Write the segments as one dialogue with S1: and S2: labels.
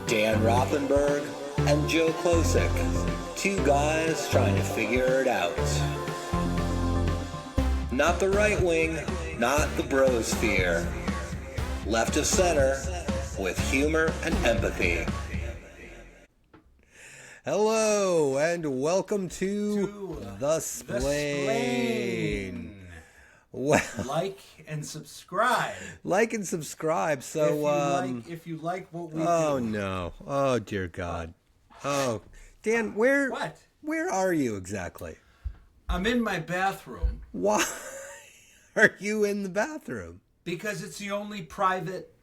S1: Dan Rothenberg and Joe Klosik, two guys trying to figure it out. Not the right wing, not the brosphere. Left of center, with humor and empathy. Hello, and welcome to the Splain. Well,
S2: like and subscribe.
S1: Like and subscribe. So,
S2: if you like what we do.
S1: Oh no! Oh dear God! Oh, Dan, where are you exactly?
S2: I'm in my bathroom.
S1: Why are you in the bathroom?
S2: Because it's the only private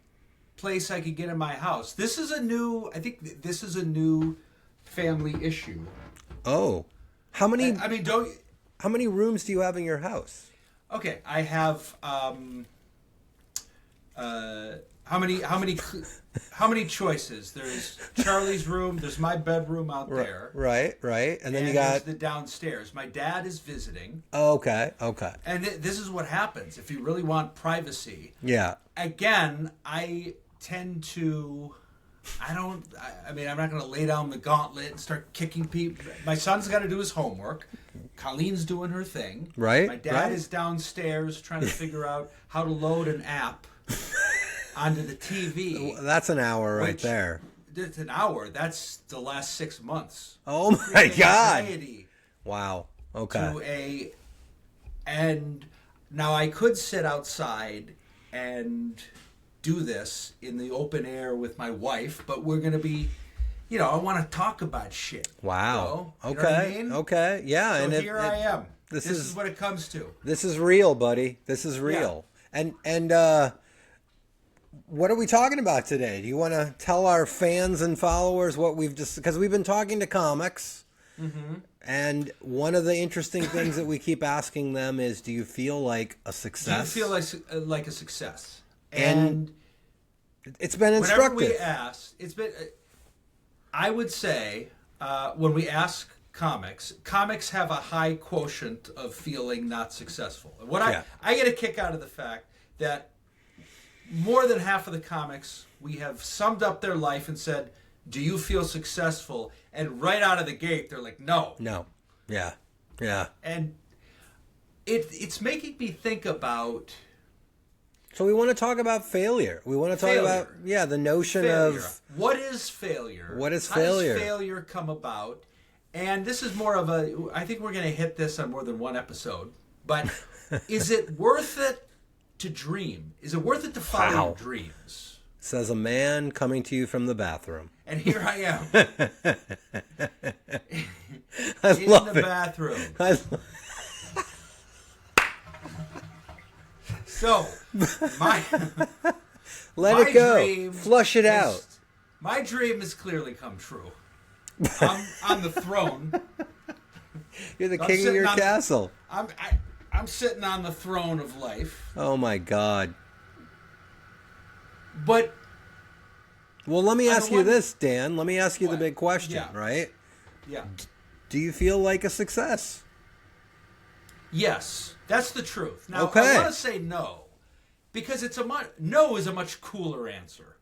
S2: place I could get in my house. This is a new family issue.
S1: Oh, how many?
S2: How
S1: many rooms do you have in your house?
S2: Okay, I have how many choices? There's Charlie's room, there's my bedroom out there.
S1: Right. And then you got
S2: there's the downstairs. My dad is visiting.
S1: Oh, okay.
S2: And this is what happens if you really want privacy.
S1: Yeah.
S2: Again, I tend to I'm not going to lay down the gauntlet and start kicking people. My son's got to do his homework. Colleen's doing her thing.
S1: Right.
S2: My dad is downstairs trying to figure out how to load an app onto the TV.
S1: That's an hour right there.
S2: It's an hour. That's the last 6 months.
S1: Oh my God.
S2: Anxiety.
S1: Wow. Okay.
S2: And now I could sit outside and do this in the open air with my wife, but we're going to be, I want to talk about shit.
S1: Wow.
S2: You know
S1: okay.
S2: What I mean?
S1: Okay. Yeah.
S2: So
S1: and
S2: here I am. This is what it comes to.
S1: This is real, buddy. This is real. Yeah. And what are we talking about today? Do you want to tell our fans and followers what we've just, because we've been talking to comics. Mm-hmm. And one of the interesting things that we keep asking them is, do you feel like a success?
S2: Do you feel like a success?
S1: And it's been instructive.
S2: Whenever we ask, I would say, when we ask comics have a high quotient of feeling not successful. I get a kick out of the fact that more than half of the comics, we have summed up their life and said, do you feel successful? And right out of the gate, they're like, no.
S1: No. Yeah.
S2: And it's making me think about...
S1: So we want to talk about failure. We want to talk about, the notion of...
S2: What is failure?
S1: What is
S2: How
S1: failure?
S2: How does failure come about? And this is more of I think we're going to hit this on more than one episode. But is it worth it to dream? Is it worth it to follow your dreams?
S1: Says a man coming to you from the bathroom.
S2: And here I am.
S1: in the
S2: bathroom. So,
S1: let it go. Flush it out.
S2: My dream has clearly come true. I'm on the throne.
S1: You're the king of your castle.
S2: I'm sitting on the throne of life.
S1: Oh my God.
S2: But
S1: well, let me ask you this, Dan. Let me ask you the big question, right?
S2: Yeah.
S1: Do you feel like a success?
S2: Yes, that's the truth. Now,
S1: okay.
S2: I want to say no, because no is a much cooler answer,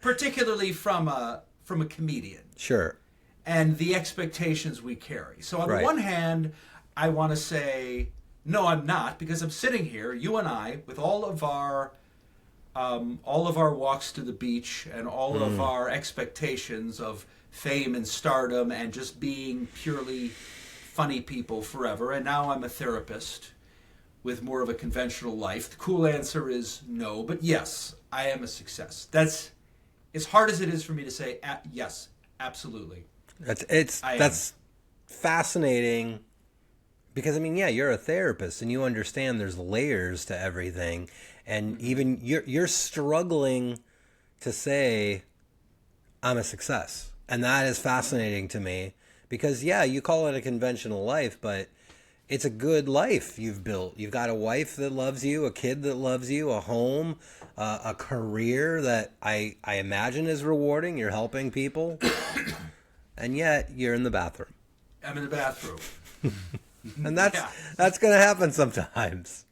S2: particularly from a comedian.
S1: Sure.
S2: And the expectations we carry. So on the one hand, I want to say no, I'm not, because I'm sitting here, you and I, with all of our walks to the beach and all of our expectations of fame and stardom and just being purely funny people forever, and now I'm a therapist with more of a conventional life. The cool answer is no, but yes, I am a success. That's as hard as it is for me to say. Yes, absolutely.
S1: That's fascinating because you're a therapist and you understand there's layers to everything, and even you're struggling to say I'm a success, and that is fascinating to me. Because, you call it a conventional life, but it's a good life you've built. You've got a wife that loves you, a kid that loves you, a home, a career that I imagine is rewarding. You're helping people. And yet, you're in the bathroom.
S2: I'm in the bathroom.
S1: And that's going to happen sometimes.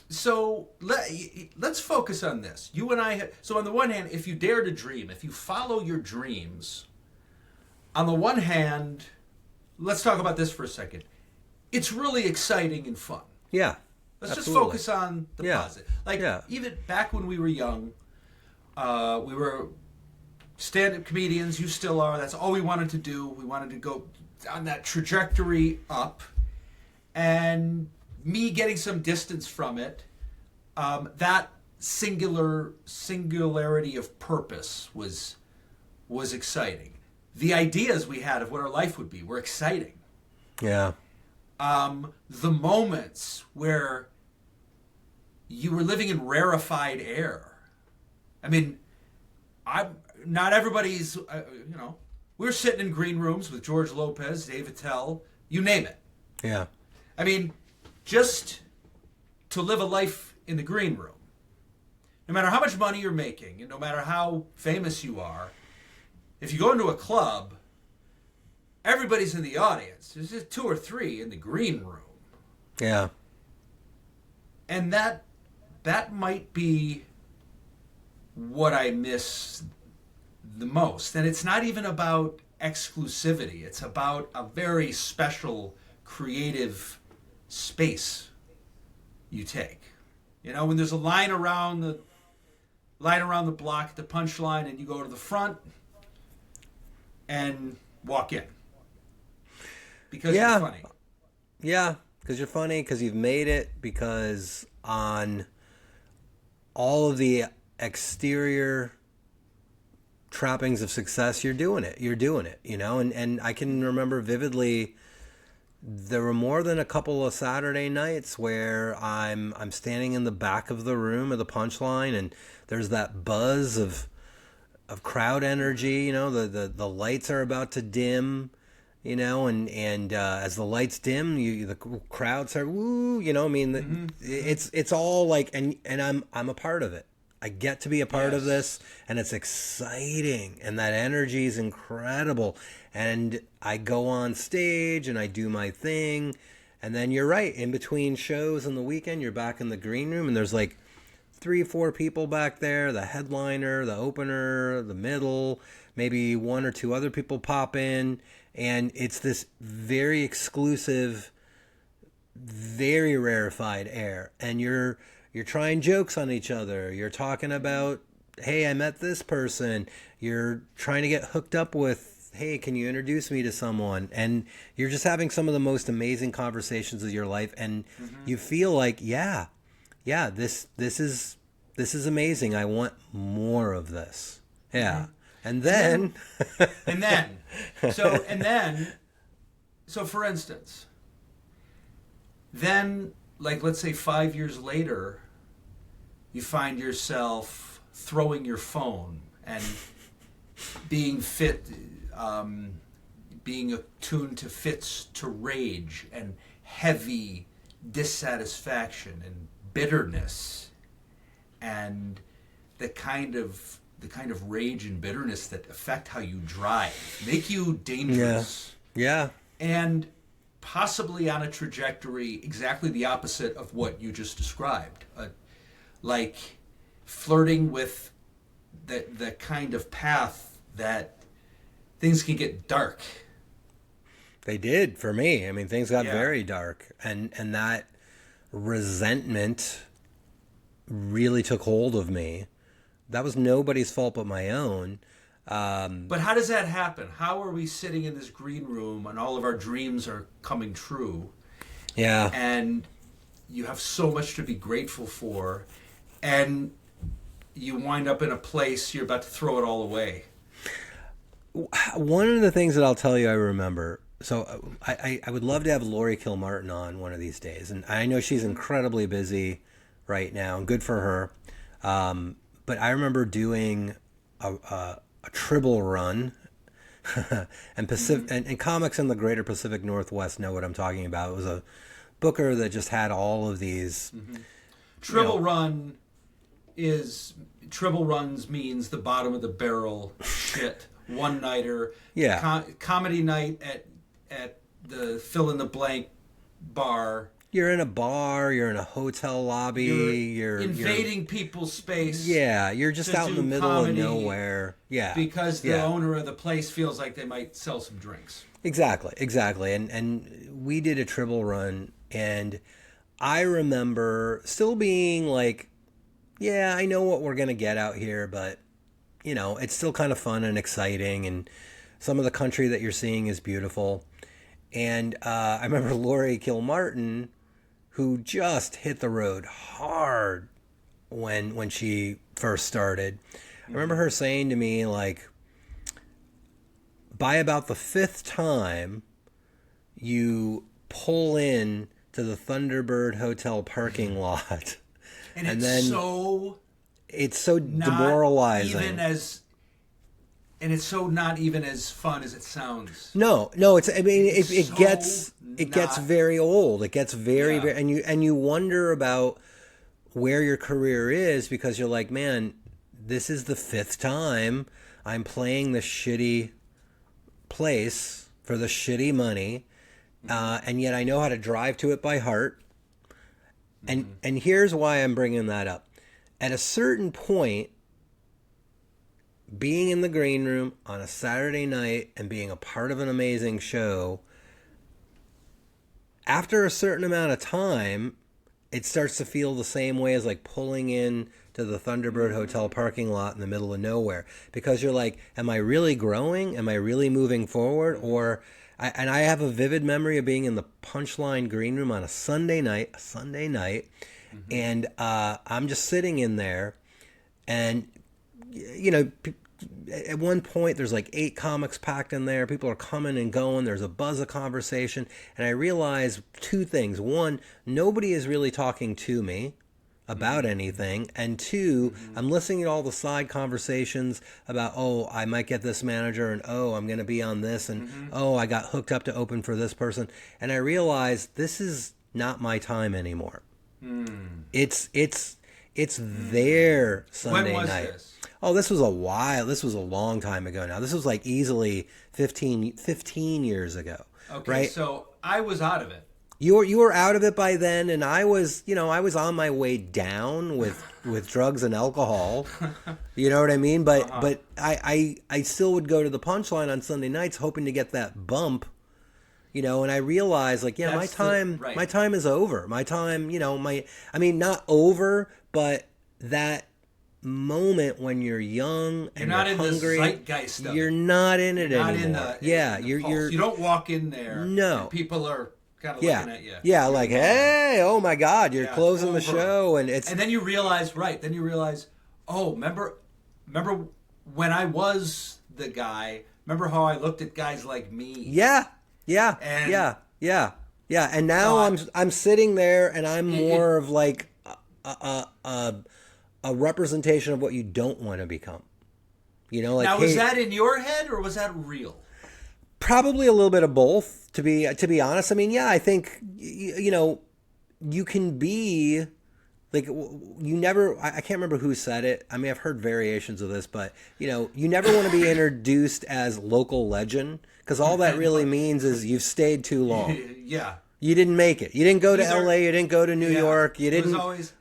S2: So let's focus on this. You and I. So on the one hand, if you dare to dream, if you follow your dreams, on the one hand, let's talk about this for a second. It's really exciting and fun.
S1: Yeah.
S2: Let's
S1: absolutely.
S2: just focus on the positive. Like even back when we were young, we were stand-up comedians. You still are. That's all we wanted to do. We wanted to go on that trajectory up, and me getting some distance from it, that singularity of purpose was exciting. The ideas we had of what our life would be were exciting.
S1: Yeah.
S2: The moments where you were living in rarefied air. I mean, not everybody's, we're sitting in green rooms with George Lopez, Dave Attell, you name it.
S1: Yeah.
S2: I mean, just to live a life in the green room, no matter how much money you're making and no matter how famous you are, if you go into a club, everybody's in the audience. There's just 2 or 3 in the green room.
S1: Yeah.
S2: And that might be what I miss the most. And it's not even about exclusivity. It's about a very special creative space you take. When there's a line around the block, the punchline, and you go to the front and walk in. Because you're funny.
S1: Yeah, because you're funny, because you've made it, because on all of the exterior trappings of success, you're doing it, and I can remember vividly there were more than a couple of Saturday nights where I'm standing in the back of the room of the punchline, and there's that buzz of crowd energy. The lights are about to dim, and as the lights dim, the crowd start woo. It's all like, and I'm a part of it. I get to be a part of this, and it's exciting, and that energy is incredible. And I go on stage and I do my thing, and then you're right, in between shows on the weekend, you're back in the green room, and there's like 3-4 people back there, the headliner, the opener, the middle, maybe 1 or 2 other people pop in, and it's this very exclusive, very rarefied air, and you're trying jokes on each other. You're talking about, hey, I met this person. You're trying to get hooked up with, hey, can you introduce me to someone? And you're just having some of the most amazing conversations of your life, and you feel like, this is amazing. I want more of this. Yeah. And then
S2: so for instance, then, like, let's say 5 years later, you find yourself throwing your phone and being attuned to fits to rage and heavy dissatisfaction and bitterness, and the kind of rage and bitterness that affect how you drive, make you dangerous.
S1: Yeah.
S2: And possibly on a trajectory exactly the opposite of what you just described. Like flirting with the kind of path that things can get dark.
S1: They did for me. I mean, things got very dark, and that resentment really took hold of me. That was nobody's fault but my own.
S2: But how does that happen? How are we sitting in this green room and all of our dreams are coming true?
S1: Yeah.
S2: And you have so much to be grateful for, and you wind up in a place you're about to throw it all away.
S1: One of the things that I'll tell you I remember, so I would love to have Lori Kilmartin on one of these days, and I know she's incredibly busy right now, and good for her. But I remember doing a Tribble run, and and comics in the greater Pacific Northwest know what I'm talking about. It was a booker that just had all of these.
S2: Tribble runs means the bottom of the barrel shit, one nighter.
S1: Yeah.
S2: Comedy night at the fill in the blank bar.
S1: You're in a bar, you're in a hotel lobby, you're
S2: invading people's space.
S1: Yeah, you're just out in the middle of nowhere. Yeah.
S2: Because the owner of the place feels like they might sell some drinks.
S1: Exactly. And we did a Tribble run, and I remember still being like, yeah, I know what we're going to get out here, but, you know, it's still kind of fun and exciting, and some of the country that you're seeing is beautiful. And I remember Lori Kilmartin, who just hit the road hard when she first started. I remember her saying to me, like, by about the 5th time you pull in to the Thunderbird Hotel parking lot,
S2: and it's
S1: so demoralizing.
S2: And it's so not even as fun as it sounds.
S1: No, it gets very old. It gets very and you wonder about where your career is, because you're like, man, this is the 5th time I'm playing the shitty place for the shitty money, and yet I know how to drive to it by heart. And here's why I'm bringing that up. At a certain point, being in the green room on a Saturday night and being a part of an amazing show, after a certain amount of time, it starts to feel the same way as like pulling in to the Thunderbird Hotel parking lot in the middle of nowhere, because you're like, am I really growing? Am I really moving forward? Or I have a vivid memory of being in the Punchline green room on a Sunday night, and I'm just sitting in there, and you know, at one point there's like 8 comics packed in there. People are coming and going. There's a buzz of conversation. And I realize 2 things. 1, nobody is really talking to me about anything. And 2, I'm listening to all the side conversations about, oh, I might get this manager, and oh, I'm going to be on this, and oh, I got hooked up to open for this person. And I realize this is not my time anymore. It's their Sunday
S2: when was
S1: night.
S2: This?
S1: Oh, this was a long time ago now. This was like easily 15 years ago.
S2: Okay,
S1: right?
S2: So I was out of it.
S1: You were out of it by then, and I was on my way down with drugs and alcohol. You know what I mean? But but I still would go to the Punchline on Sunday nights hoping to get that bump. You know, and I realized, like, yeah, my time is over. My time, not over, but that moment when you're young and you're hungry,
S2: in the zeitgeist of
S1: you're not in it anymore.
S2: You don't walk in there.
S1: No,
S2: and people are kind of looking at you.
S1: Yeah, like, hey, oh my God, you're closing the show, and
S2: then you realize, oh, remember when I was the guy? Remember how I looked at guys like me?
S1: Yeah. And now I'm sitting there, and I'm more of like a representation of what you don't want to become. You know, like,
S2: now, was that in your head or was that real?
S1: Probably a little bit of both, to be honest. I mean, yeah, I think you can be like, you never. I can't remember who said it. I mean, I've heard variations of this, but you never want to be introduced as local legend, because all that really means is you've stayed too long.
S2: Yeah.
S1: You didn't make it. You didn't go to LA. You didn't go to New York. You didn't.
S2: It was always,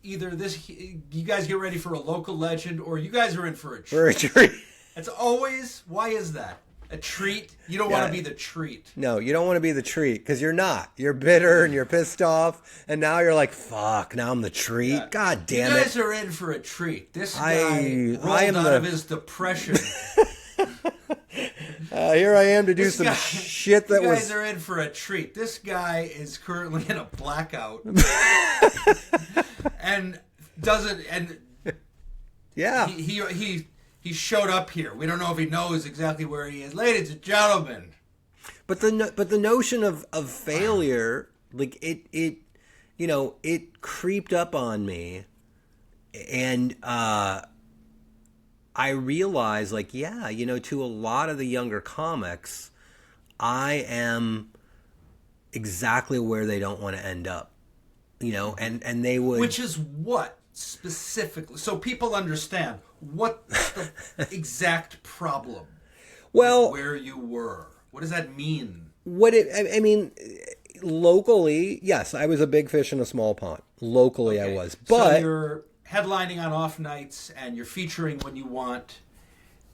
S2: either this, you guys get ready for a local legend, or you guys are in for a treat. It's always, why is that? A treat? You don't want to be the treat.
S1: No, you don't want to be the treat, because you're not. You're bitter and you're pissed off, and now you're like, fuck, now I'm the treat? Yeah. God damn it.
S2: You guys are in for a treat. This guy rolled out of his depression.
S1: Here I am to do some shit that was...
S2: You guys are in for a treat. This guy is currently in a blackout. and doesn't... And
S1: yeah.
S2: He showed up here. We don't know if he knows exactly where he is. Ladies and gentlemen.
S1: But the notion of failure, like, it creeped up on me, and I realized, like, to a lot of the younger comics, I am exactly where they don't want to end up, and they would...
S2: Which is what, specifically? So people understand, what's the exact problem?
S1: Well...
S2: Where you were. What does that mean?
S1: I mean, locally, yes, I was a big fish in a small pond. Locally, I was. But
S2: so you're headlining on off nights and you're featuring when you want,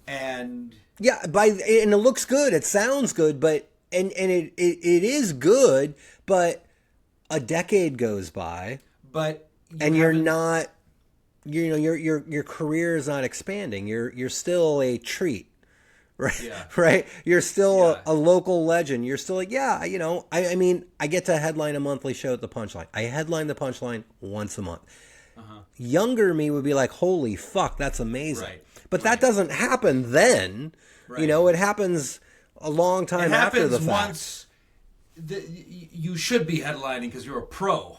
S2: and
S1: yeah, and it looks good. It sounds good, but and it is good, but a decade goes by,
S2: but
S1: and you're not, your career is not expanding. You're still a treat. Right.
S2: Yeah.
S1: Right. You're still
S2: Yeah.
S1: a local legend. You're still like, yeah, I mean, I get to headline a monthly show at the Punchline. I headline the Punchline once a month. Younger me would be like, holy fuck, that's amazing.
S2: Right.
S1: But that doesn't happen then.
S2: Right.
S1: It happens a long time after the fact.
S2: Once you should be headlining because you're a pro.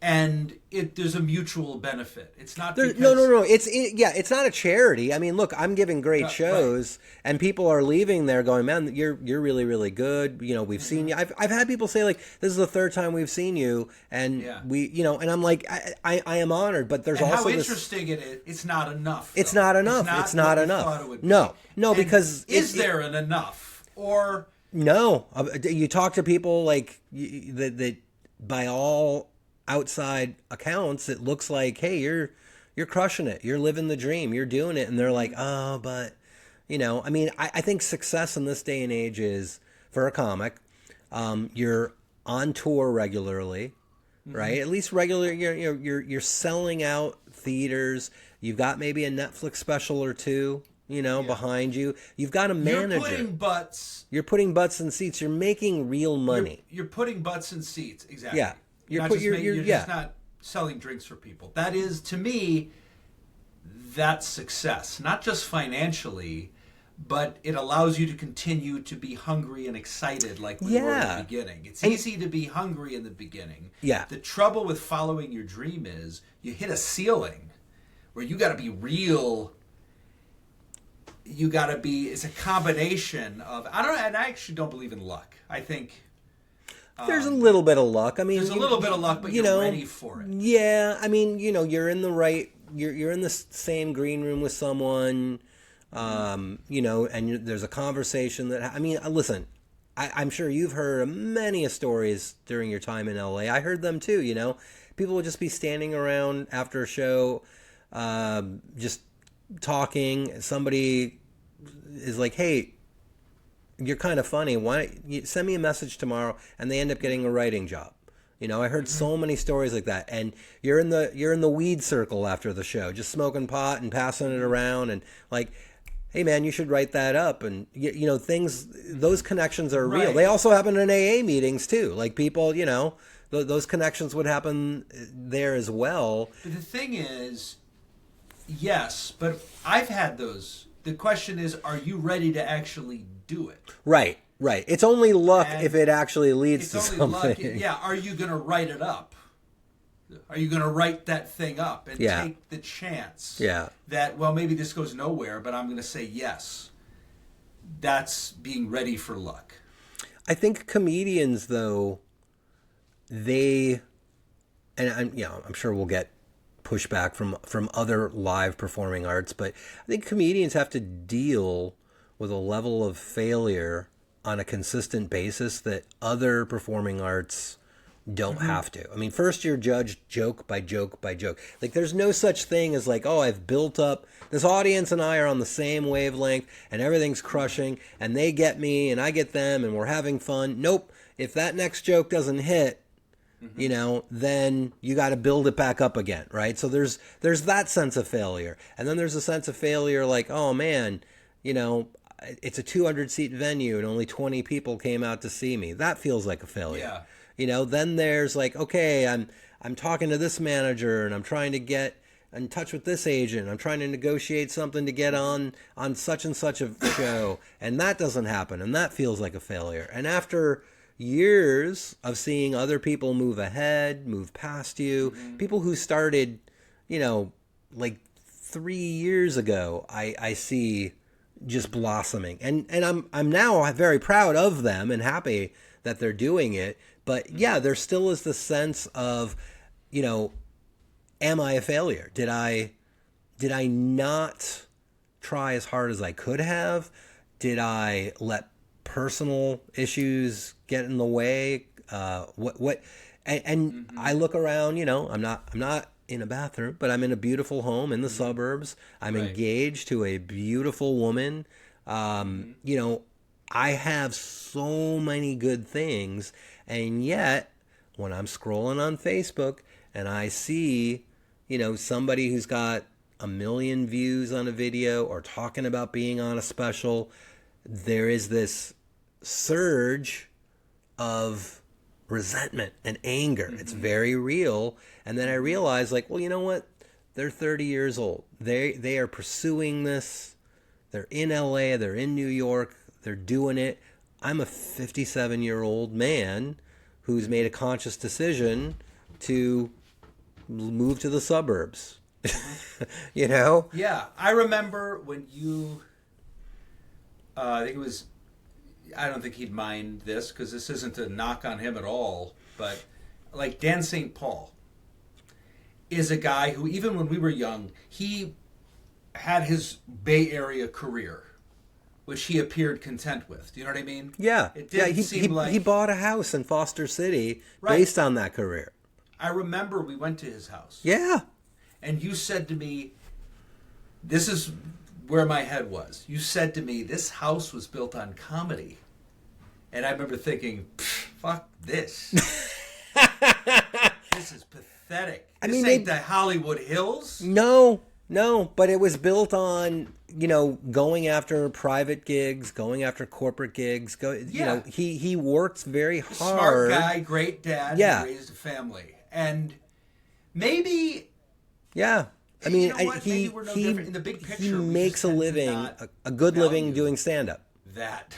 S2: And there's a mutual benefit. It's not because...
S1: No. It's not a charity. I mean, look, I'm giving great shows, and people are leaving there going, "Man, you're really, really good." We've seen you. I've had people say like, "This is the third time we've seen you," and and I'm like, I am honored, but there's also
S2: how interesting it is. It's not enough.
S1: Though. It's not enough. It's not enough. No,
S2: and
S1: because
S2: is there an enough or
S1: no? You talk to people like that by all outside accounts, it looks like, hey, you're crushing it, you're living the dream, you're doing it, and they're like, oh, but I mean, I think success in this day and age is, for a comic, you're on tour regularly, right? At least regular, you're selling out theaters. You've got maybe a Netflix special or two, behind you. You've got a manager. You're putting butts in seats. You're making real money.
S2: You're putting butts in seats. Exactly.
S1: Yeah.
S2: You're just not selling drinks for people. That is, to me, that's success. Not just financially, but it allows you to continue to be hungry and excited like we were in the beginning. It's easy to be hungry in the beginning.
S1: Yeah.
S2: The trouble with following your dream is you hit a ceiling where you got to be real. You got to be, it's a combination of, I actually don't believe in luck. I think...
S1: there's a little bit of luck. I mean,
S2: there's a little bit of luck, but you're ready for it.
S1: Yeah, I mean, you're in the right. You're in the same green room with someone, and there's a conversation that. I mean, listen, I'm sure you've heard many stories during your time in LA. I heard them too. People would just be standing around after a show, just talking. Somebody is like, "Hey, you're kind of funny. Why don't you send me a message tomorrow?" And they end up getting a writing job. I heard so many stories like that. And you're in the weed circle after the show, just smoking pot and passing it around, and like, hey man, you should write that up. And things. Those connections are real. They also happen in AA meetings too. Like people, those connections would happen there as well.
S2: But the thing is, yes, but I've had those. The question is, are you ready to actually do it?
S1: Right. It's only luck if it actually leads to something. Luck.
S2: Yeah, are you going to write it up? Are you going to write that thing up and take the chance that, well, maybe this goes nowhere, but I'm going to say yes? That's being ready for luck.
S1: I think comedians, though, I'm sure we'll get pushback from other live performing arts, but I think comedians have to deal with a level of failure on a consistent basis that other performing arts don't have to. I mean, first you're judged joke by joke by joke. Like there's no such thing as like, oh, I've built up, this audience and I are on the same wavelength and everything's crushing and they get me and I get them and we're having fun. Nope. If that next joke doesn't hit, then you got to build it back up again, right? So there's that sense of failure. And then there's a sense of failure like, oh man, it's a 200-seat venue and only 20 people came out to see me. That feels like a failure. Yeah. Then there's like, okay, I'm talking to this manager and I'm trying to get in touch with this agent. I'm trying to negotiate something to get on such and such a show. And that doesn't happen. And that feels like a failure. And after years of seeing other people move ahead, move past you, people who started, like 3 years ago, I see just blossoming, and I'm now very proud of them and happy that they're doing it. But yeah, there still is the sense of, am I a failure? Did I not try as hard as I could have? Did I let personal issues get in the way? And I look around, I'm not in a bathroom, but I'm in a beautiful home in the suburbs. I'm engaged to a beautiful woman. I have so many good things, and yet when I'm scrolling on Facebook and I see, somebody who's got 1 million views on a video or talking about being on a special, there is this surge of resentment and anger. It's very real. And then I realize, like, well, you know what? They're 30 years old. They are pursuing this. They're in LA. They're in New York. They're doing it. I'm a 57-year-old man who's made a conscious decision to move to the suburbs.
S2: Yeah, I remember when you. I think it was. I don't think he'd mind this because this isn't a knock on him at all. But like Dan St. Paul is a guy who, even when we were young, he had his Bay Area career, which he appeared content with. Do you know what I mean?
S1: Yeah.
S2: It didn't seem like
S1: he bought a house in Foster City based on that career.
S2: I remember we went to his house.
S1: Yeah.
S2: And you said to me, this is where my head was. You said to me, this house was built on comedy. And I remember thinking, fuck this. This is pathetic. This ain't the Hollywood Hills.
S1: No, but it was built on, going after private gigs, going after corporate gigs. He worked very hard.
S2: Smart guy, great dad, raised a family. And maybe...
S1: Yeah. I mean,
S2: maybe we're no different. In the big picture,
S1: he makes a living, a good living doing stand-up.
S2: That.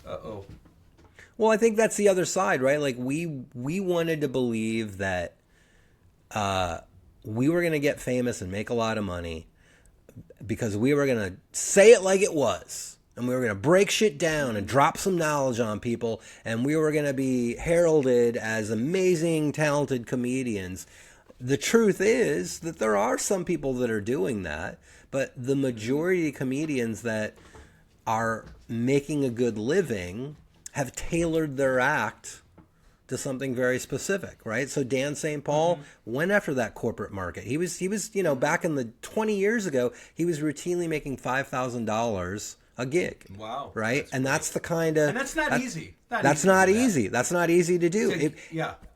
S2: Uh-oh.
S1: Well, I think that's the other side, right? Like, we wanted to believe that we were going to get famous and make a lot of money because we were going to say it like it was. And we were going to break shit down and drop some knowledge on people. And we were going to be heralded as amazing, talented comedians. The truth is that there are some people that are doing that. But the majority of comedians that are making a good living have tailored their act to something very specific, right? So Dan St. Paul went after that corporate market. He was, back in the 20 years ago, he was routinely making $5,000 a gig.
S2: Wow.
S1: Right? And that's the kind of...
S2: And that's not easy.
S1: That's not easy. That's not easy to do.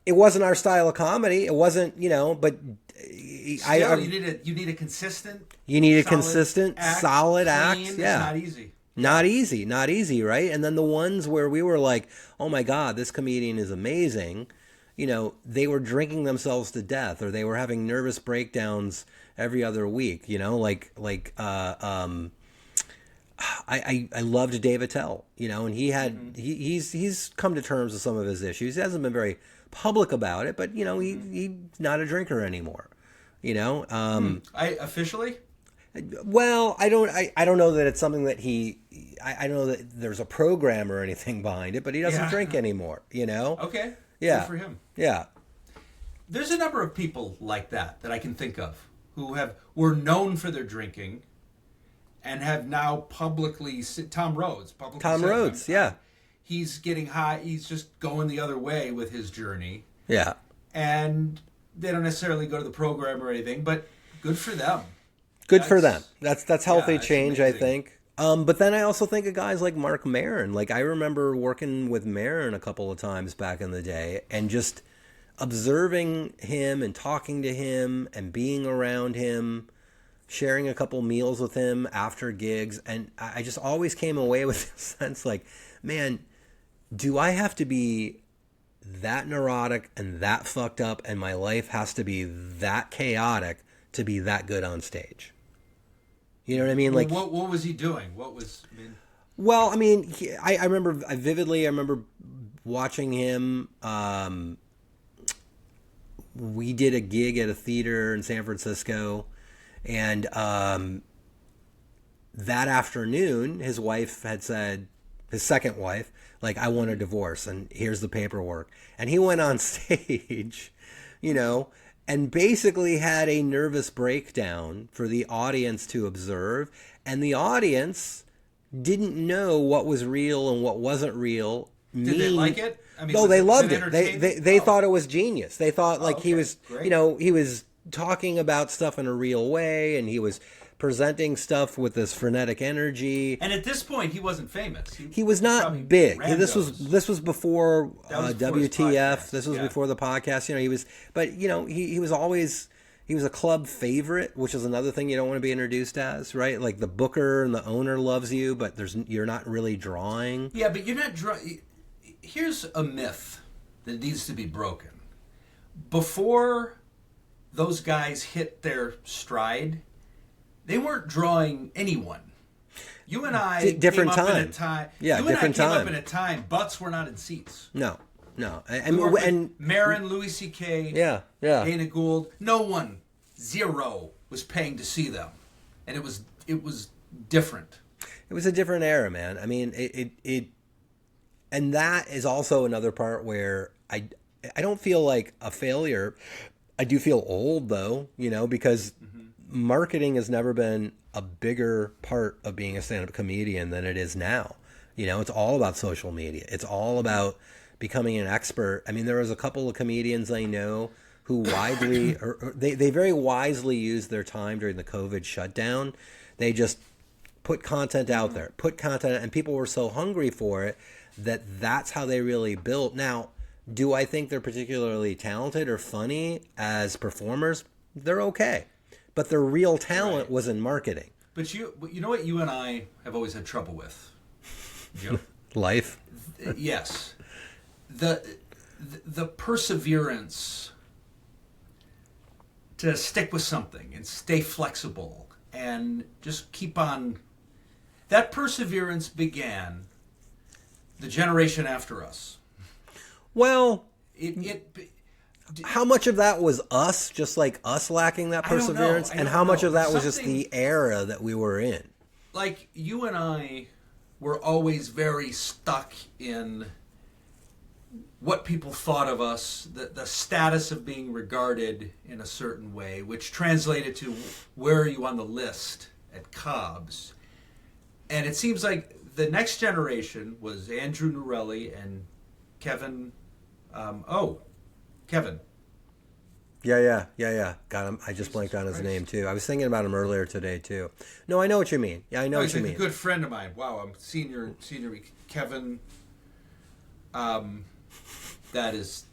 S2: It
S1: wasn't our style of comedy. It wasn't, but...
S2: Still, you need a consistent...
S1: You need a consistent, solid act.
S2: It's
S1: Yeah.
S2: not easy.
S1: Not easy, right? And then the ones where we were like, oh my God, this comedian is amazing. They were drinking themselves to death, or they were having nervous breakdowns every other week, I loved Dave Attell, and he had he's come to terms with some of his issues. He hasn't been very public about it, but he's not a drinker anymore.
S2: I officially.
S1: Well, I don't know that it's something that I don't know that there's a program or anything behind it, but he doesn't drink anymore.
S2: Okay.
S1: Yeah.
S2: Good for him.
S1: Yeah.
S2: There's a number of people like that I can think of who were known for their drinking. And have now publicly, Tom Rhodes.
S1: Yeah.
S2: He's getting high. He's just going the other way with his journey.
S1: Yeah.
S2: And they don't necessarily go to the program or anything, but good for them.
S1: Good for them. That's healthy change,
S2: amazing.
S1: I think. But then I also think of guys like Mark Maron. Like, I remember working with Maron a couple of times back in the day and just observing him and talking to him and being around him, sharing a couple meals with him after gigs. And I just always came away with a sense like, man, do I have to be that neurotic and that fucked up and my life has to be that chaotic to be that good on stage? You know what I mean? Like,
S2: what was he doing? What was...
S1: Well, I mean, I remember vividly, I remember watching him. We did a gig at a theater in San Francisco. And that afternoon, his wife had said, his second wife, like, I want a divorce and here's the paperwork. And he went on stage, and basically had a nervous breakdown for the audience to observe. And the audience didn't know what was real and what wasn't real.
S2: Did they like it? I mean,
S1: no, they loved
S2: it
S1: it. They thought it was genius. They thought like he was,
S2: great.
S1: he was talking about stuff in a real way, and he was presenting stuff with this frenetic energy.
S2: And at this point, he wasn't famous.
S1: He was not big. This was before
S2: was
S1: WTF. This was before the podcast. He was, but he was always. He was a club favorite, which is another thing you don't want to be introduced as, right? Like the booker and the owner loves you, but you're not really drawing.
S2: Yeah, but you're not drawing. Here's a myth that needs to be broken. Before those guys hit their stride, they weren't drawing anyone. You and I
S1: different
S2: came up
S1: time.
S2: in a time.
S1: Yeah, different time.
S2: Up in a time. Butts were not in seats.
S1: No.
S2: And Marin, Louis C.K.,
S1: yeah,
S2: Dana Gould, no one, zero, was paying to see them, and it was different.
S1: It was a different era, man. I mean, it and that is also another part where I don't feel like a failure. I do feel old though, because marketing has never been a bigger part of being a stand-up comedian than it is now. It's all about social media. It's all about becoming an expert. I mean, there was a couple of comedians I know who widely, or they very wisely used their time during the COVID shutdown. They just put content out there, and people were so hungry for it that's how they really built. Now, do I think they're particularly talented or funny as performers? They're okay. But their real talent was in marketing.
S2: But you know what you and I have always had trouble with, Joe?
S1: Life?
S2: Yes. The perseverance to stick with something and stay flexible and just keep on. That perseverance began the generation after us.
S1: Well, how much of that was us, just like us lacking that perseverance, and how much of that was just the era that we were in?
S2: Like, you and I were always very stuck in what people thought of us, the status of being regarded in a certain way, which translated to where are you on the list at Cobb's. And it seems like the next generation was Andrew Norelli and Kevin. Kevin.
S1: Yeah. Got him. I just blanked on his name too. I was thinking about him earlier today too. No, I know what you mean. Yeah, I know what you mean.
S2: He's a good friend of mine. Wow, I'm senior Kevin. That is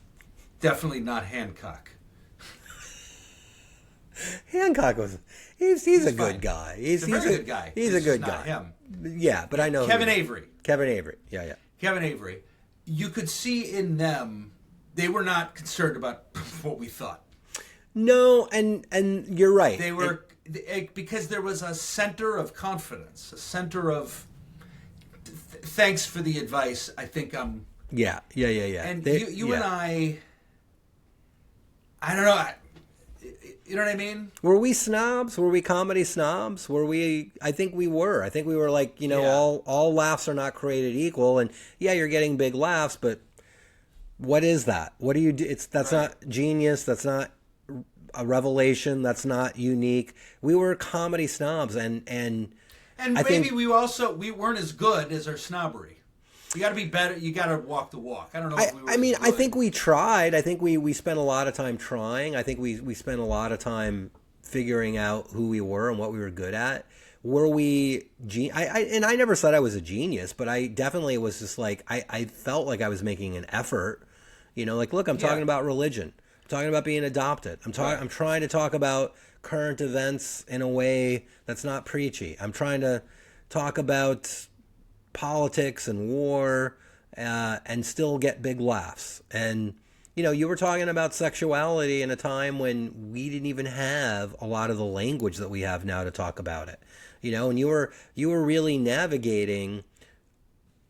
S2: definitely not Hancock.
S1: Hancock was. He's a good guy.
S2: He's a very good guy.
S1: He's a good guy.
S2: Not him.
S1: Yeah, but I know
S2: Kevin Avery.
S1: Kevin Avery. Yeah.
S2: Kevin Avery. You could see in them they were not concerned about what we thought.
S1: No, and you're right.
S2: They were because there was a center of confidence, a center of thanks for the advice. I think I'm.
S1: Yeah.
S2: And you and I don't know. You know what I mean?
S1: Were we snobs? Were we comedy snobs? Were we? I think we were. I think we were like, all laughs are not created equal. And yeah, you're getting big laughs, but what is that? What do you do? That's right. Not genius. That's not a revelation. That's not unique. We were comedy snobs, and
S2: maybe we weren't as good as our snobbery. You got to be better. You got to walk the walk. I don't know.
S1: I think we tried. I think we spent a lot of time trying. I think we spent a lot of time figuring out who we were and what we were good at. Were we? I never said I was a genius, but I definitely was just like I felt like I was making an effort. Like look, I'm talking about religion. I'm talking about being adopted. I'm trying to talk about current events in a way that's not preachy. I'm trying to talk about politics and war and still get big laughs. And you were talking about sexuality in a time when we didn't even have a lot of the language that we have now to talk about it, and you were really navigating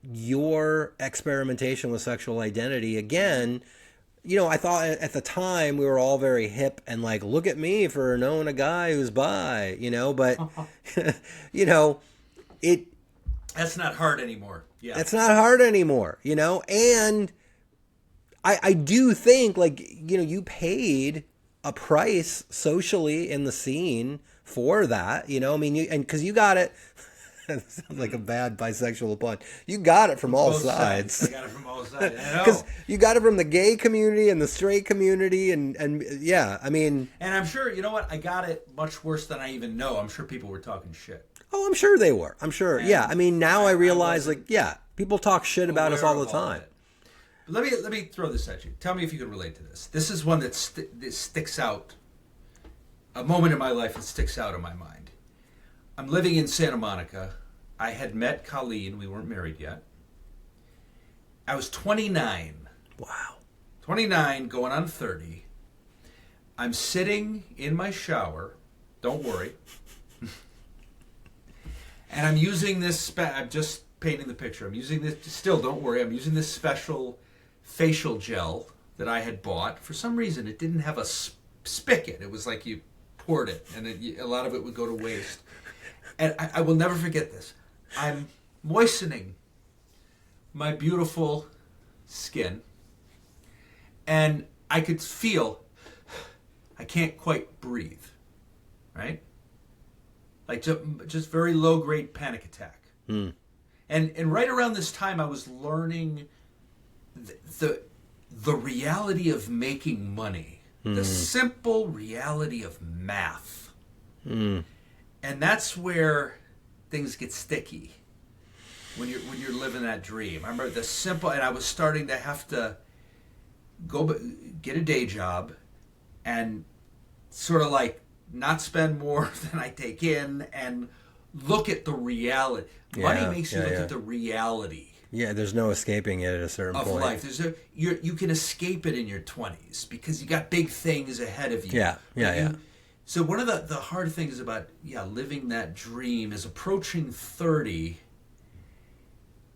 S1: your experimentation with sexual identity again. I thought at the time we were all very hip and like, look at me for knowing a guy who's bi, but it
S2: that's not hard anymore. Yeah.
S1: It's not hard anymore, and I do think, like, you paid a price socially in the scene for that, you know. I mean, because you got it. It sounds like a bad bisexual pun. You got it from all sides.
S2: I got it from all sides. I know.
S1: Because you got it from the gay community and the straight community, and yeah, I mean.
S2: And I'm sure, you know what? I got it much worse than I even know. I'm sure people were talking shit.
S1: Oh, I'm sure they were. I'm sure. And yeah, I mean, now I realize, like, yeah, people talk shit about us all the time.
S2: Let me throw this at you. Tell me if you can relate to this. This is one that sticks out. A moment in my life that sticks out in my mind. I'm living in Santa Monica. I had met Colleen. We weren't married yet. I was 29.
S1: Wow.
S2: 29, going on 30. I'm sitting in my shower. Don't worry. And I'm using this. I'm just painting the picture. I'm using this. Still, don't worry. I'm using this special facial gel that I had bought. For some reason, it didn't have a spigot. It was like you poured it, and a lot of it would go to waste. And I will never forget this. I'm moistening my beautiful skin, and I could feel I can't quite breathe, right? Like just very low-grade panic attack.
S1: Mm.
S2: And right around this time, I was learning the reality of making money, the simple reality of math.
S1: Mm.
S2: And that's where things get sticky when you're living that dream. I remember the simple, and I was starting to have to get a day job and sort of like not spend more than I take in and look at the reality. Money makes you look at the reality.
S1: Yeah, there's no escaping it at a certain point.
S2: Of life. You can escape it in your 20s because you got big things ahead of you.
S1: Yeah.
S2: So one of the hard things about living that dream is approaching 30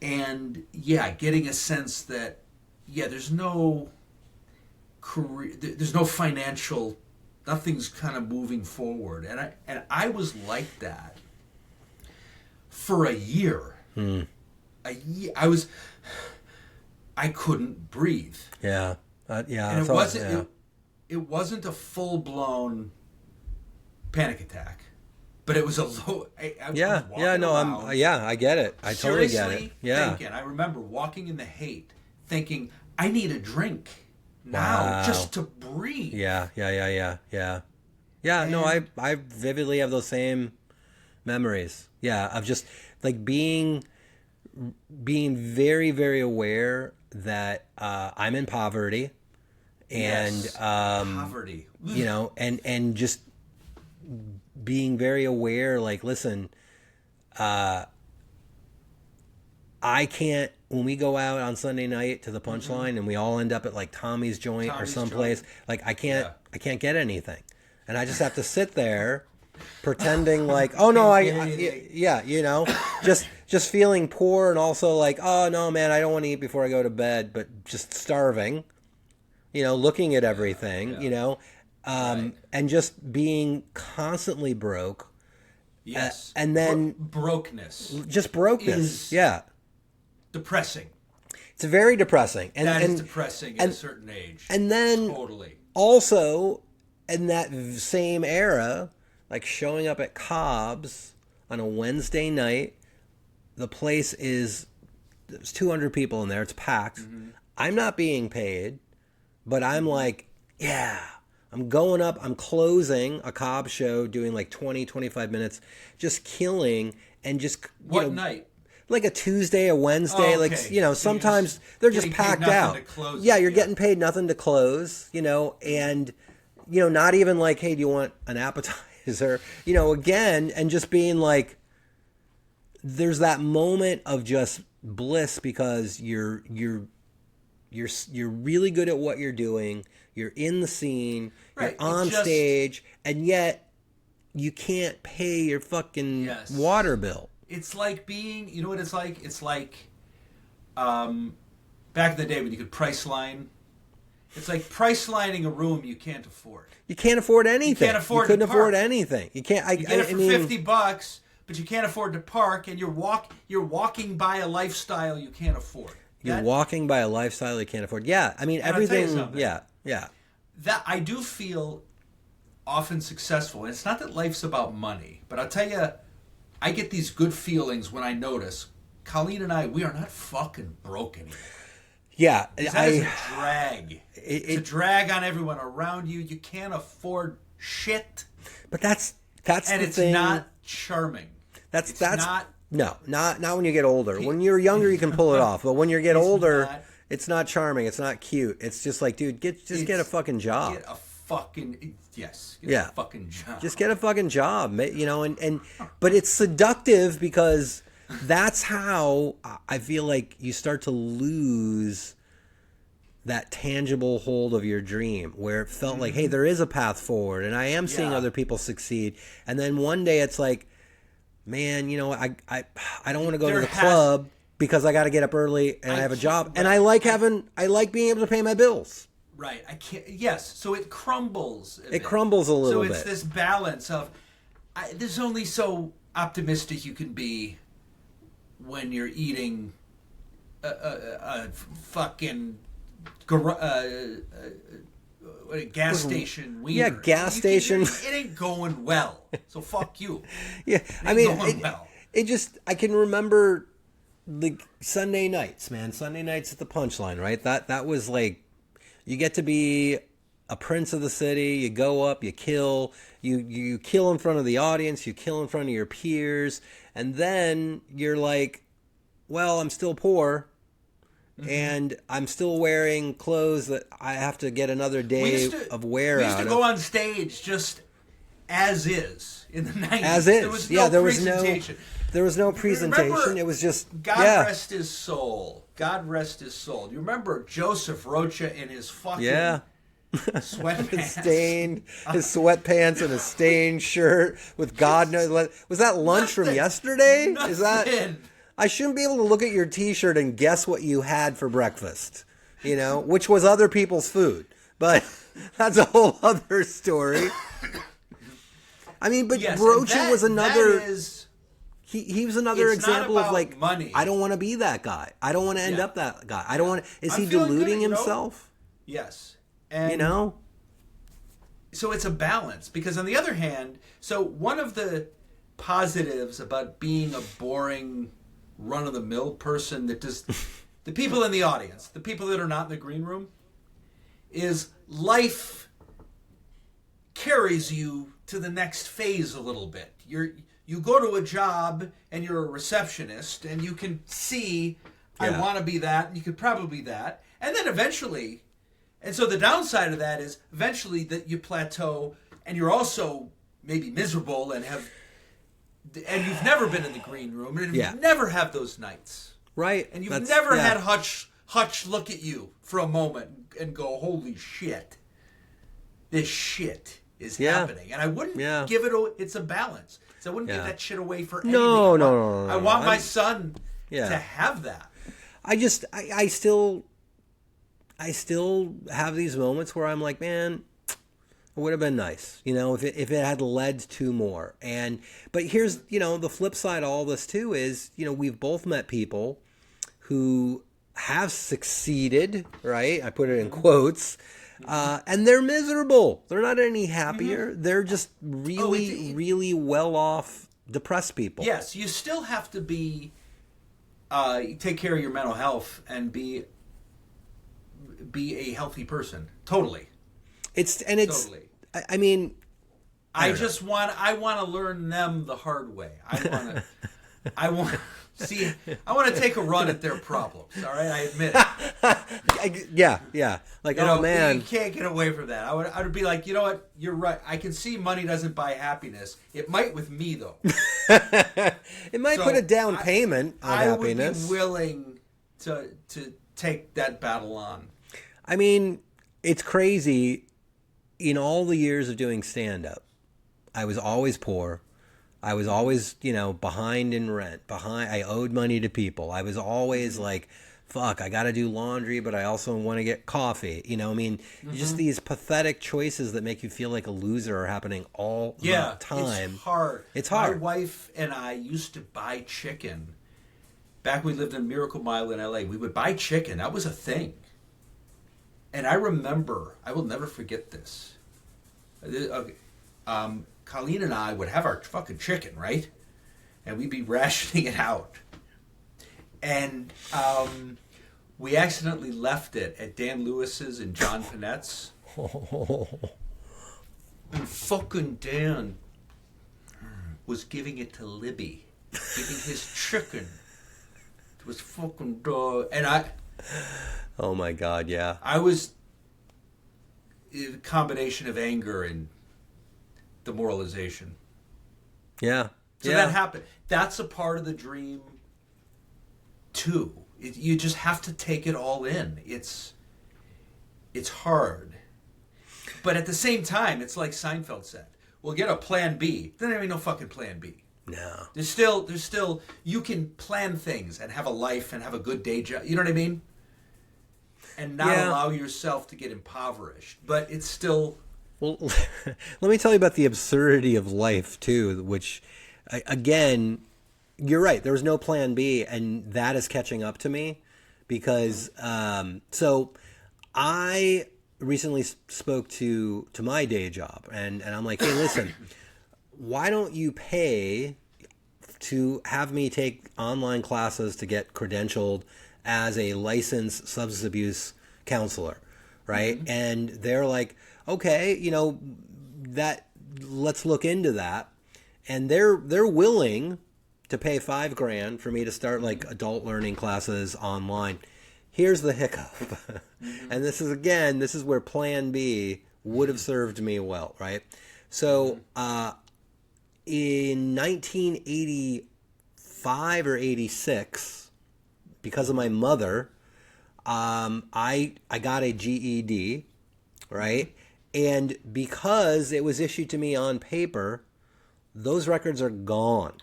S2: and getting a sense that there's no career, there's no financial, nothing's kind of moving forward, and I was like that for a year. A year, I couldn't breathe.
S1: Yeah.
S2: And it wasn't a full blown panic attack, but it was a low. I get it. I totally get it. Yeah.
S1: I
S2: remember walking in the hate, thinking I need a drink now just to breathe.
S1: Yeah. No, I vividly have those same memories. Yeah, of just like being very, very aware that I'm in poverty, and
S2: poverty,
S1: you know, and just being very aware, like, listen, I can't, when we go out on Sunday night to the Punchline and we all end up at like Tommy's joint or someplace, like I can't get anything, and I just have to sit there pretending like, oh no, you know, just feeling poor, and also like, oh no man, I don't want to eat before I go to bed, but just starving, you know, looking at everything, you know. And just being constantly broke.
S2: Yes.
S1: And then
S2: brokenness.
S1: Just brokenness.
S2: Depressing.
S1: It's very depressing. And
S2: that is depressing at a certain age.
S1: And then
S2: totally. Also,
S1: in that same era, like showing up at Cobb's on a Wednesday night, the place there's 200 people in there. It's packed. Mm-hmm. I'm not being paid, but I'm like, I'm going up, I'm closing a Cobb show, doing like 20, 25 minutes, just killing, and just,
S2: What night?
S1: Like a Tuesday, a Wednesday, like, you know, sometimes they're just packed out. You're getting paid nothing to close, you know, and, you know, not even like, hey, do you want an appetizer? You know, again, and just being like, there's that moment of just bliss because you're really good at what you're doing. You're in the scene, you're on stage, and yet you can't pay your fucking water bill.
S2: It's like being, you know what it's like? It's like back in the day when you could price line. It's like price lining a room you can't afford.
S1: You can't afford anything.
S2: You
S1: couldn't afford anything. You can't.
S2: You get it for $50, but you can't afford to park, and you're walking by a lifestyle you can't afford.
S1: You're walking by a lifestyle you can't afford. Yeah, I mean everything. Yeah.
S2: That I do feel often successful. And it's not that life's about money, but I'll tell you, I get these good feelings when I notice Colleen and we are not fucking broke anymore.
S1: Yeah.
S2: That is a drag. It's a drag on everyone around you. You can't afford shit.
S1: But that's
S2: and
S1: the
S2: it's
S1: thing.
S2: not charming.
S1: That's
S2: not.
S1: No, not when you get older. When you're younger, you can pull it off. But when you get older, it's not charming. It's not cute. It's just like, dude, get a fucking job.
S2: Get a fucking a fucking job.
S1: Just get a fucking job, you know. And but it's seductive because that's how I feel like you start to lose that tangible hold of your dream, where it felt like, hey, there is a path forward, and I am seeing other people succeed. And then one day it's like, man, you know, I don't want to go to the club because I got to get up early and I have a job, and I like being able to pay my bills.
S2: Right. I can't. Yes. So it crumbles.
S1: It crumbles a little bit.
S2: So it's this balance of there's only so optimistic you can be when you're eating a fucking gas station wiener.
S1: Yeah, gas station.
S2: It ain't going well. So fuck you.
S1: Yeah, I mean, it just, I can remember the Sunday nights, man. Sunday nights at the Punchline, right? That was like, you get to be a prince of the city. You go up, you kill, you kill in front of the audience, you kill in front of your peers, and then you're like, well, I'm still poor. And I'm still wearing clothes that I have to get another day of wear out of.
S2: We used to go on stage just as is in the 90s.
S1: As is. There was no presentation.
S2: Remember,
S1: it was just,
S2: God rest his soul. God rest his soul. Do you remember Joseph Rocha in his fucking sweatpants?
S1: His sweatpants and a stained shirt with God knows. Was that lunch from yesterday?
S2: Nothing.
S1: Is that... I shouldn't be able to look at your T-shirt and guess what you had for breakfast, you know, which was other people's food. But that's a whole other story. I mean, but Rocha was another... He was another example of like,
S2: money.
S1: I don't want to be that guy. I don't want to end up that guy. I don't want to... Is he deluding himself?
S2: Yes. And
S1: you know?
S2: So it's a balance. Because on the other hand, so one of the positives about being a boring... run-of-the-mill person that just the people in the audience, the people that are not in the green room, is life carries you to the next phase a little bit. You go to a job and you're a receptionist and you can see I want to be that, and you could probably be that, and then eventually, and so the downside of that is eventually that you plateau and you're also maybe miserable and you've never been in the green room, and you never have those nights.
S1: Right.
S2: And you've never had Hutch look at you for a moment and go, holy shit, this shit is happening. And I wouldn't give it's a balance. So I wouldn't give that shit away for anything.
S1: No.
S2: I want my son to have that.
S1: I still have these moments where I'm like, man, it would have been nice, you know, if it had led to more. But here's, you know, the flip side of all this too is, you know, we've both met people who have succeeded, right? I put it in quotes, and they're miserable. They're not any happier. Mm-hmm. They're just really well off, depressed people.
S2: Yes, you still have to be, take care of your mental health and be a healthy person. Totally.
S1: Totally. I mean,
S2: I want to learn them the hard way. I want to take a run at their problems. All right, I admit it.
S1: Yeah. Like, man,
S2: you can't get away from that. I would be like, you know what? You're right. I can see money doesn't buy happiness. It might with me though.
S1: It might put a down payment on happiness.
S2: I would be willing to take that battle on.
S1: I mean, it's crazy. In all the years of doing stand-up, I was always poor. I was always, you know, behind in rent. I owed money to people. I was always like, fuck, I got to do laundry, but I also want to get coffee. You know, I mean, just these pathetic choices that make you feel like a loser are happening all the time.
S2: It's hard.
S1: It's hard.
S2: My wife and I used to buy chicken. Back when we lived in Miracle Mile in L.A., we would buy chicken. That was a thing. And I remember, I will never forget this. Okay. Colleen and I would have our fucking chicken, right? And we'd be rationing it out. And we accidentally left it at Dan Lewis's and John Panette's. And fucking Dan was giving it to Libby. Giving his chicken to his fucking dog. And
S1: Oh my God, yeah.
S2: I was a combination of anger and demoralization.
S1: Yeah.
S2: So that happened. That's a part of the dream, too. You just have to take it all in. It's hard. But at the same time, it's like Seinfeld said, we'll get a plan B. There ain't no fucking plan B.
S1: No.
S2: There's still, you can plan things and have a life and have a good day job. You know what I mean? And not allow yourself to get impoverished. But it's still...
S1: Well, let me tell you about the absurdity of life, too, which, again, you're right. There was no plan B, and that is catching up to me because, so I recently spoke to my day job, and I'm like, hey, listen, why don't you pay to have me take online classes to get credentialed as a licensed substance abuse counselor, right? Mm-hmm. And they're like, okay, that let's look into that. And they're willing to pay $5,000 for me to start like adult learning classes online. Here's the hiccup. Mm-hmm. And this is where plan B would have served me well, right? So in 1985 or 86, because of my mother, I got a GED, right? And because it was issued to me on paper, those records are gone.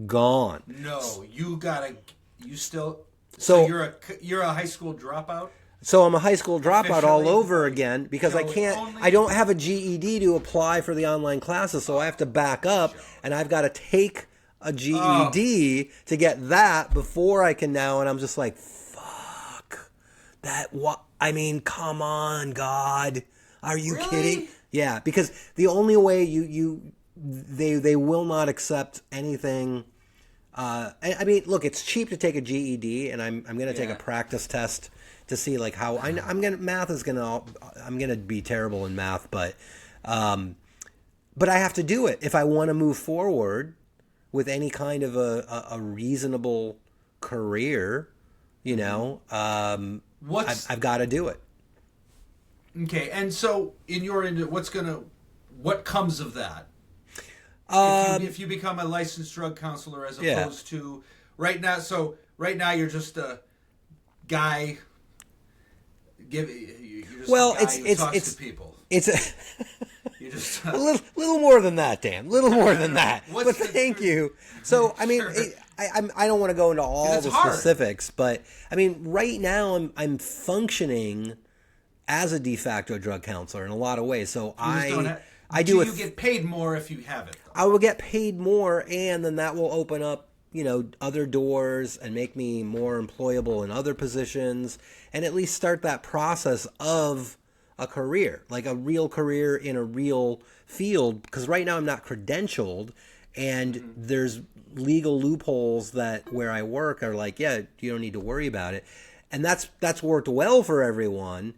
S1: Gone.
S2: No, you still... So you're a high school dropout?
S1: So I'm a high school dropout all over again because I don't have a GED to apply for the online classes, so I have to back up and I've got to take a GED to get that before I can now, and I'm just like, fuck. Come on, God. Are you kidding? Yeah, because the only way they will not accept anything. Look, it's cheap to take a GED, and I'm going to take a practice test to see like how I'm going to be terrible in math, but I have to do it if I want to move forward with any kind of a reasonable career. I've got to do it.
S2: Okay, and so what comes of that? If you become a licensed drug counselor as opposed to right now you're just a guy talks to people. You're just
S1: a little more than that, Dan. Little more than that. But thank you. So I mean, sure. I don't want to go into all the specifics, but I mean, right now I'm functioning as a de facto drug counselor in a lot of ways. So do you get paid more if you have it, though? I will get paid more, and then that will open up, other doors and make me more employable in other positions, and at least start that process of a career, like a real career in a real field. Because right now I'm not credentialed, and there's legal loopholes where I work are like, yeah, you don't need to worry about it, and that's worked well for everyone,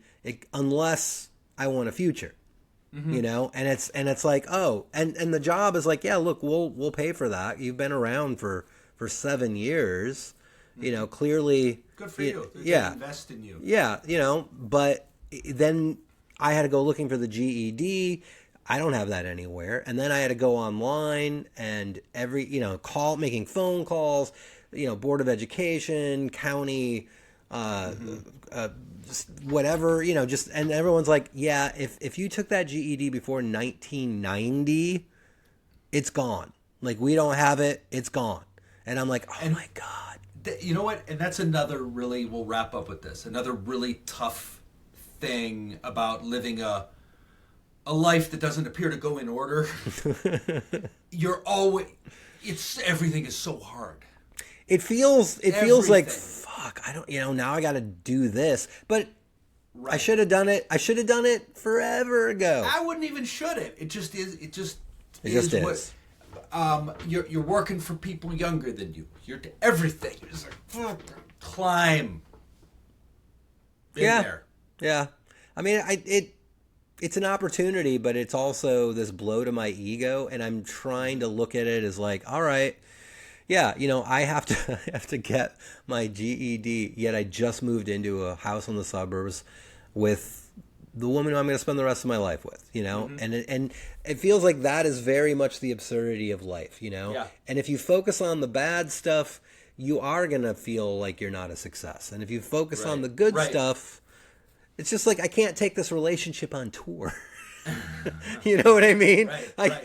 S1: unless I want a future. Mm-hmm. And it's like, and the job is like, yeah, look, we'll pay for that. You've been around for 7 years, clearly.
S2: Good for you.
S1: Yeah.
S2: Invest in you.
S1: Yeah. But then I had to go looking for the GED. I don't have that anywhere. And then I had to go online and making phone calls, Board of Education, county, whatever, and everyone's like, yeah, if you took that GED before 1990, it's gone. Like, we don't have it, it's gone. And I'm like, my God.
S2: You know what? And that's another we'll wrap up with this, another really tough thing about living a life that doesn't appear to go in order. Everything is so hard.
S1: It feels like, fuck, I don't, now I got to do this. But
S2: Right.
S1: I should have done it. I should have done it forever ago.
S2: I wouldn't even should it. It just is. It just
S1: is.
S2: You're working for people younger than you. You're to everything. It's like climb. Been there.
S1: Yeah. I mean, it's an opportunity, but it's also this blow to my ego, and I'm trying to look at it as like, all right, yeah, I have to get my GED, yet I just moved into a house in the suburbs with the woman who I'm going to spend the rest of my life with,
S2: Mm-hmm.
S1: and it feels like that is very much the absurdity of life,
S2: Yeah.
S1: And if you focus on the bad stuff, you are going to feel like you're not a success. And if you focus on the good stuff, it's just like, I can't take this relationship on tour. You know what I mean?
S2: Right.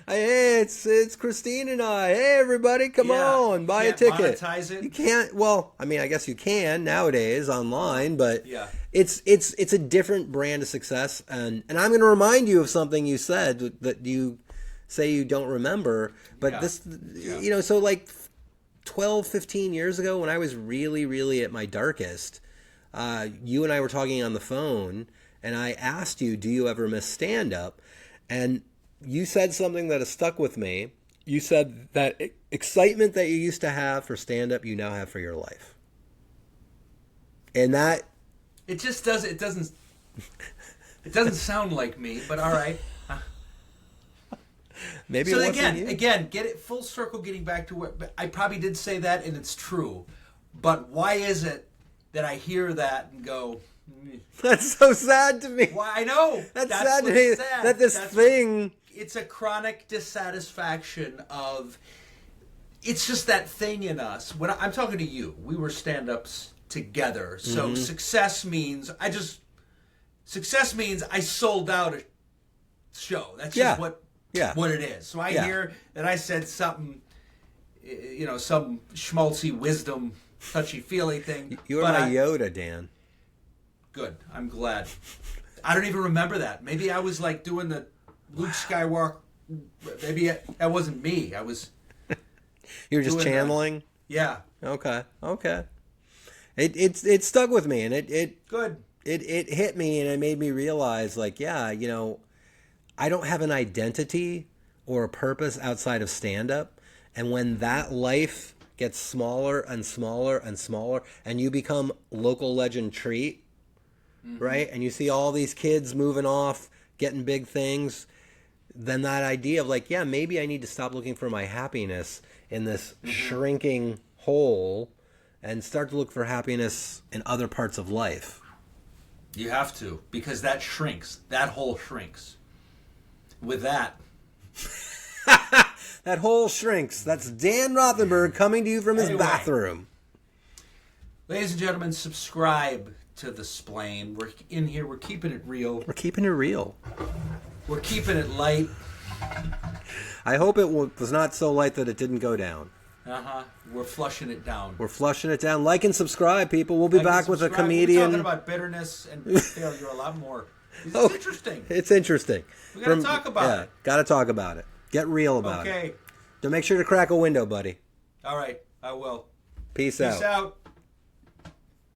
S1: Hey, it's Christine and I. Hey, everybody, come on, buy a ticket.
S2: Monetize it.
S1: You can't. Well, I mean, I guess you can nowadays online, but
S2: it's
S1: a different brand of success. And I'm going to remind you of something you said that you say you don't remember. But this, so like 12, 15 years ago, when I was really, really at my darkest, you and I were talking on the phone, and I asked you, "Do you ever miss stand-up?" And you said something that has stuck with me. You said that excitement that you used to have for stand-up, you now have for your life. And that...
S2: It doesn't sound like me, but all right.
S1: Maybe
S2: so
S1: it wasn't you.
S2: again, get it full circle, getting back to what... I probably did say that, and it's true. But why is it that I hear that and go...
S1: That's so sad to me.
S2: Why, I know.
S1: That's sad to me. That this thing...
S2: It's a chronic dissatisfaction of... It's just that thing in us. When I'm talking to you, we were stand-ups together. So success means I sold out a show. That's just what it is. So I hear that I said something, some schmaltzy wisdom, touchy-feely thing.
S1: You were my Yoda, Dan.
S2: Good. I'm glad. I don't even remember that. Maybe I was like doing the Luke Skywalker. Maybe that wasn't me. I was.
S1: You were just channeling.
S2: Yeah.
S1: Okay. It stuck with me, and
S2: Good.
S1: It hit me, and it made me realize, like, I don't have an identity or a purpose outside of stand-up, and when that life gets smaller and smaller and smaller, and you become local legend treat, right? And you see all these kids moving off, getting big things, then that idea of like, maybe I need to stop looking for my happiness in this shrinking hole and start to look for happiness in other parts of life.
S2: You have to, because that shrinks. That hole shrinks. With that.
S1: That hole shrinks. That's Dan Rothenberg coming to you from his bathroom.
S2: Ladies and gentlemen, subscribe to the Splain. We're in here. We're keeping it real.
S1: We're keeping it real.
S2: We're keeping it light.
S1: I hope it was not so light that it didn't go down.
S2: We're flushing it down.
S1: We're flushing it down. Like and subscribe, people. We'll be back with a comedian.
S2: We're talking about bitterness and failure a lot more. It's interesting.
S1: It's interesting.
S2: We got to talk about it.
S1: Got to talk about it. Get real about it.
S2: Okay.
S1: Don't make sure to crack a window, buddy.
S2: All right. I will.
S1: Peace out.
S2: Peace out.